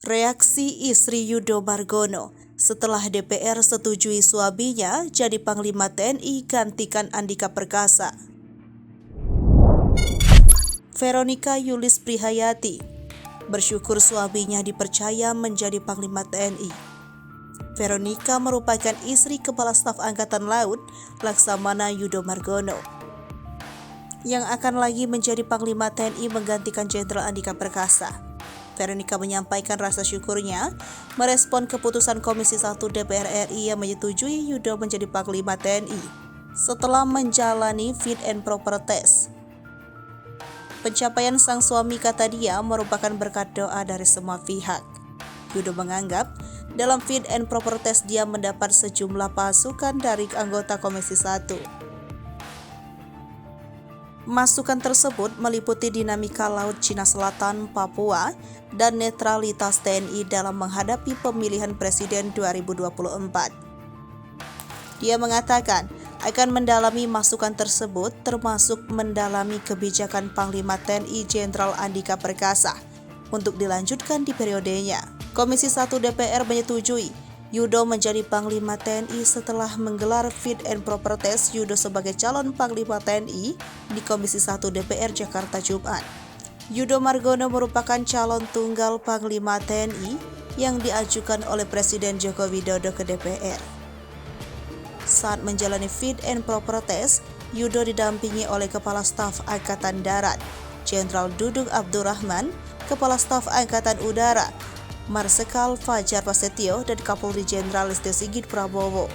Reaksi istri Yudo Margono setelah DPR setujui suaminya jadi Panglima TNI gantikan Andika Perkasa. Veronica Yulis Prihayati bersyukur suaminya dipercaya menjadi Panglima TNI. Veronica merupakan istri Kepala Staf Angkatan Laut Laksamana Yudo Margono yang akan lagi menjadi Panglima TNI menggantikan Jenderal Andika Perkasa. Veronica menyampaikan rasa syukurnya merespon keputusan Komisi 1 DPR RI yang menyetujui Yudo menjadi Panglima TNI setelah menjalani fit and proper test. Pencapaian sang suami, kata dia, merupakan berkat doa dari semua pihak. Yudo menganggap dalam fit and proper test dia mendapat sejumlah masukan dari anggota Komisi 1. Masukan tersebut meliputi dinamika Laut Cina Selatan, Papua, dan netralitas TNI dalam menghadapi pemilihan presiden 2024. Dia mengatakan akan mendalami masukan tersebut, termasuk mendalami kebijakan Panglima TNI Jenderal Andika Perkasa untuk dilanjutkan di periodenya. Komisi 1 DPR menyetujui Yudo menjadi Panglima TNI setelah menggelar fit and proper test Yudo sebagai calon Panglima TNI di Komisi 1 DPR Jakarta Jumat. Yudo Margono merupakan calon tunggal Panglima TNI yang diajukan oleh Presiden Joko Widodo ke DPR. Saat menjalani fit and proper test, Yudo didampingi oleh Kepala Staf Angkatan Darat, Jenderal Dudung Abdurrahman, Kepala Staf Angkatan Udara, Marsikal Fajar Prasetyo, dan Kapolri Jenderal Listio Sigit Prabowo.